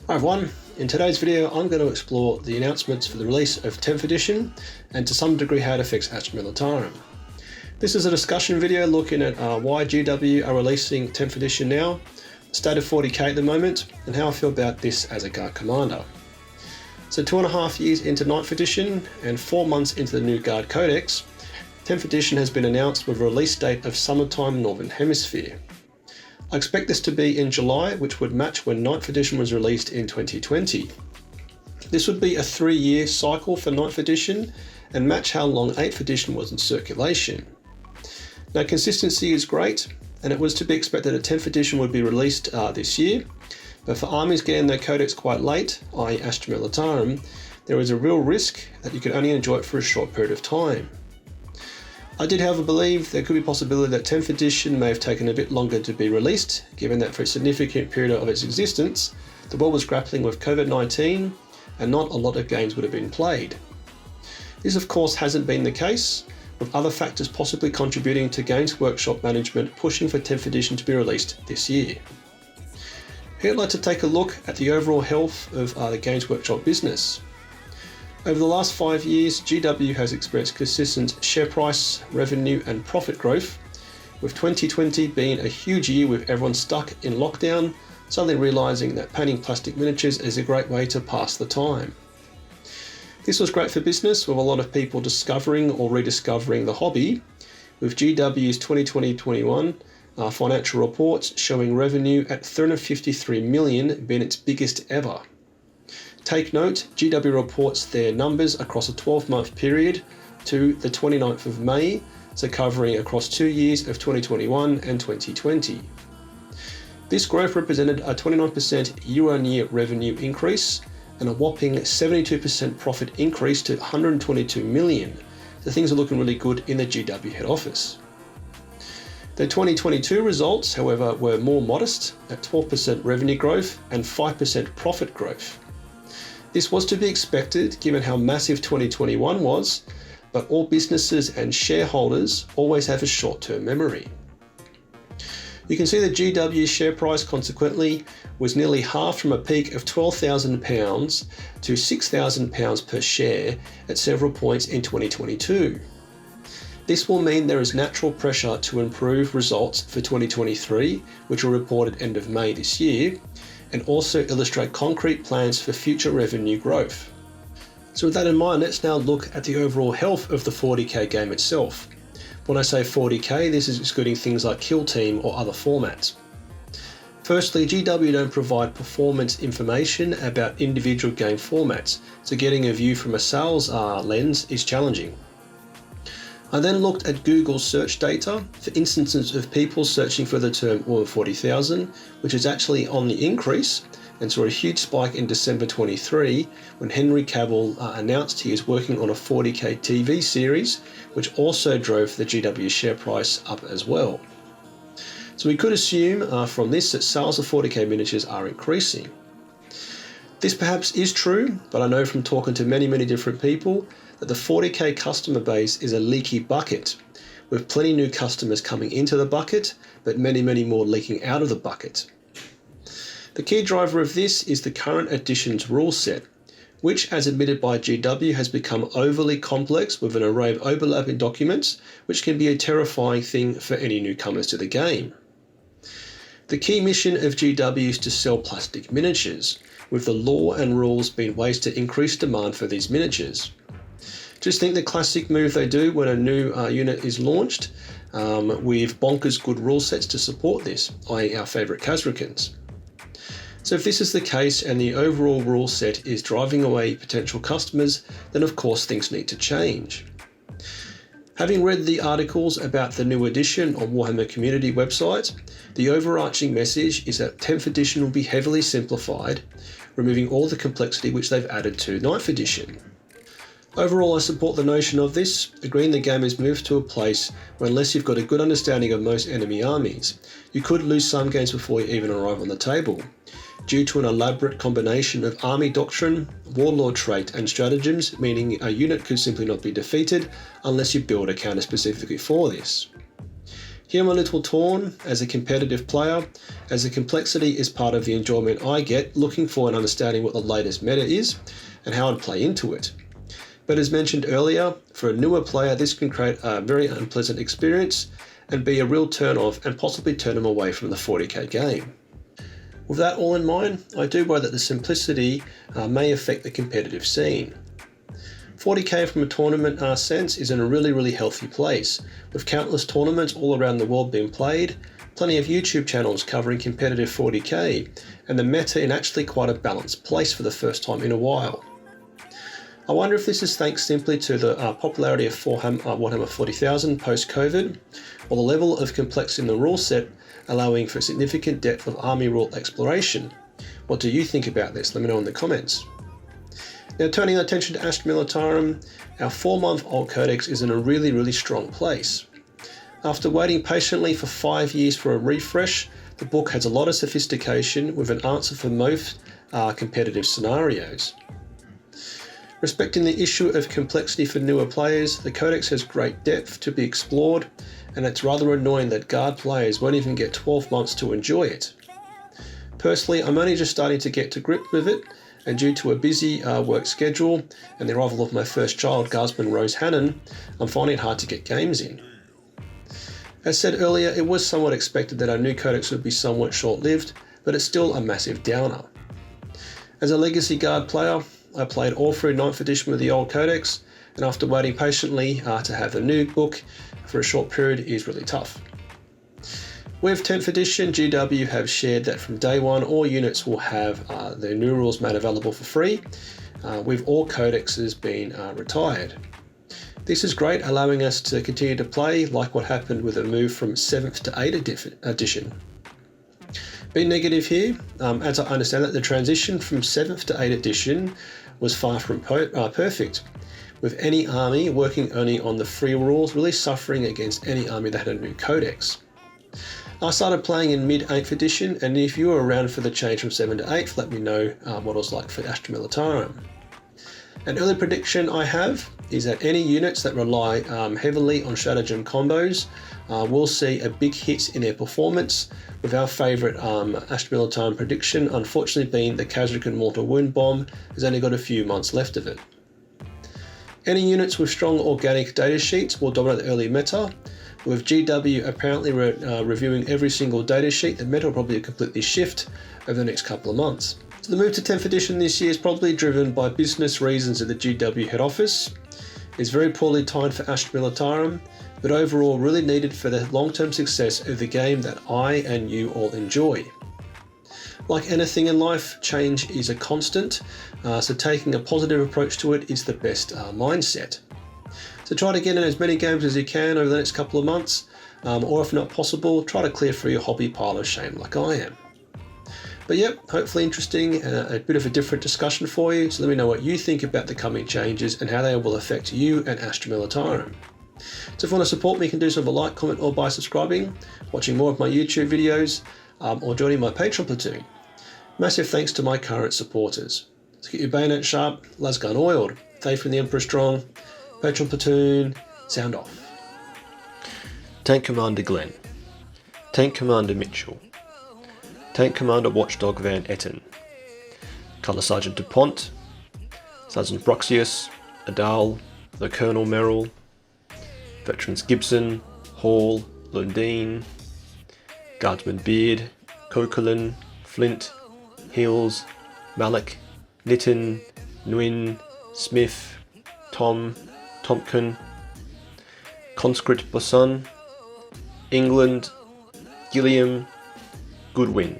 Hi everyone, in today's video I'm going to explore the announcements for the release of 10th edition and to some degree how it affects Astra Militarum. This is a discussion video looking at why GW are releasing 10th edition now, the state of 40k at the moment, and how I feel about this as a Guard commander. So 2.5 years into 9th edition and 4 months into the new Guard codex, 10th edition has been announced with a release date of summertime Northern Hemisphere. I expect this to be in July, which would match when 9th edition was released in 2020. This would be a 3-year cycle for 9th edition and match how long 8th edition was in circulation. Now consistency is great, and it was to be expected that 10th edition would be released this year, but for armies getting their codex quite late, i.e. Astra Militarum, there is a real risk that you could only enjoy it for a short period of time. I did however believe there could be a possibility that 10th edition may have taken a bit longer to be released, given that for a significant period of its existence, the world was grappling with COVID-19 and not a lot of games would have been played. This of course hasn't been the case, with other factors possibly contributing to Games Workshop management pushing for 10th edition to be released this year. Here I'd like to take a look at the overall health of the Games Workshop business. Over the last 5 years, GW has experienced consistent share price, revenue and profit growth, with 2020 being a huge year with everyone stuck in lockdown, suddenly realising that painting plastic miniatures is a great way to pass the time. This was great for business, with a lot of people discovering or rediscovering the hobby, with GW's 2020-21 financial reports showing revenue at 353 million being its biggest ever. Take note, GW reports their numbers across a 12-month period to the 29th of May, so covering across 2 years of 2021 and 2020. This growth represented a 29% year-on-year revenue increase and a whopping 72% profit increase to 122 million. So things are looking really good in the GW head office. The 2022 results, however, were more modest at 12% revenue growth and 5% profit growth. This was to be expected given how massive 2021 was, but all businesses and shareholders always have a short-term memory. You can see the GW share price consequently was nearly half from a peak of £12,000 to £6,000 per share at several points in 2022. This will mean there is natural pressure to improve results for 2023, which were reported end of May this year, and also illustrate concrete plans for future revenue growth. So with that in mind, let's now look at the overall health of the 40k game itself. When I say 40k, this is excluding things like Kill Team or other formats. Firstly, GW don't provide performance information about individual game formats, so getting a view from a sales lens is challenging. I then looked at Google's search data for instances of people searching for the term more than 40,000, which is actually on the increase, and saw a huge spike in December 23 when Henry Cavill announced he is working on a 40k TV series, which also drove the GW share price up as well. So we could assume from this that sales of 40k miniatures are increasing. This perhaps is true, but I know from talking to many different people that the 40k customer base is a leaky bucket, with plenty new customers coming into the bucket, but many more leaking out of the bucket. The key driver of this is the current edition's rule set, which, as admitted by GW, has become overly complex with an array of overlapping documents, which can be a terrifying thing for any newcomers to the game. The key mission of GW is to sell plastic miniatures, with the law and rules being ways to increase demand for these miniatures. Just think the classic move they do when a new unit is launched, with bonkers good rule sets to support this, i.e. our favourite Kazrakans. So if this is the case and the overall rule set is driving away potential customers, then of course things need to change. Having read the articles about the new edition on Warhammer community website, the overarching message is that 10th edition will be heavily simplified, removing all the complexity which they've added to 9th edition. Overall, I support the notion of this, agreeing the game has moved to a place where unless you've got a good understanding of most enemy armies, you could lose some games before you even arrive on the table, due to an elaborate combination of army doctrine, warlord trait and stratagems, meaning a unit could simply not be defeated unless you build a counter specifically for this. Here I'm a little torn as a competitive player, as the complexity is part of the enjoyment I get looking for and understanding what the latest meta is and how I'd play into it. But as mentioned earlier, for a newer player this can create a very unpleasant experience and be a real turn off and possibly turn them away from the 40k game. With that all in mind, I do worry that the simplicity may affect the competitive scene. 40k from a tournament sense is in a really healthy place, with countless tournaments all around the world being played, plenty of YouTube channels covering competitive 40k, and the meta in actually quite a balanced place for the first time in a while. I wonder if this is thanks simply to the popularity of Warhammer 40,000 post-COVID, or the level of complexity in the rule set allowing for significant depth of army rule exploration. What do you think about this? Let me know in the comments. Now, turning our attention to Astra Militarum, our 4-month-old codex is in a really strong place. After waiting patiently for 5 years for a refresh, the book has a lot of sophistication with an answer for most competitive scenarios. Respecting the issue of complexity for newer players, the codex has great depth to be explored, and it's rather annoying that guard players won't even get 12 months to enjoy it. Personally, I'm only just starting to get to grip with it, and due to a busy work schedule and the arrival of my first child, Guardsman Rose Hannon, I'm finding it hard to get games in. As said earlier, it was somewhat expected that our new codex would be somewhat short-lived, but it's still a massive downer. As a Legacy Guard player, I played all through 9th edition with the old codex, and after waiting patiently to have the new book for a short period is really tough. With 10th edition, GW have shared that from day one all units will have their new rules made available for free, with all codexes being retired. This is great, allowing us to continue to play like what happened with a move from 7th to 8th edition. Being negative here, as I understand it, the transition from 7th to 8th edition was far from perfect, with any army working only on the free rules really suffering against any army that had a new codex. I started playing in mid-8th edition, and if you were around for the change from 7th to 8th, let me know what it was like for Astra Militarum. An early prediction I have is that any units that rely heavily on stratagem combos will see a big hit in their performance, with our favourite Astra Militarum prediction unfortunately being the Kazrakan Mortal Wound Bomb has only got a few months left of it. Any units with strong organic data sheets will dominate the early meta, with GW apparently reviewing every single datasheet. The meta will probably completely shift over the next couple of months. So the move to 10th edition this year is probably driven by business reasons at the GW head office. It's very poorly timed for Astra Militarum, but overall really needed for the long-term success of the game that I and you all enjoy. Like anything in life, change is a constant, so taking a positive approach to it is the best mindset. So try to get in as many games as you can over the next couple of months, or if not possible, try to clear through your hobby pile of shame like I am. But yep, hopefully interesting, a bit of a different discussion for you, so let me know what you think about the coming changes and how they will affect you and Astra Militarum. So if you want to support me, you can do so with a like, comment, or by subscribing, watching more of my YouTube videos, or joining my Patreon platoon. Massive thanks to my current supporters. Let's get your bayonet sharp, lasgun oiled, faith in the Emperor strong, Patreon platoon, sound off. Tank Commander Glenn, Tank Commander Mitchell, Tank Commander Watchdog Van Etten, Colour Sergeant DuPont, Sergeant Broxius, Adal, the Colonel Merrill, Veterans Gibson, Hall, Lundeen, Guardsman Beard, Coquelin, Flint, Hills, Malik, Litton, Nguyen, Smith, Tom, Tompkin, Conscript Boson, England, Gilliam, Goodwin.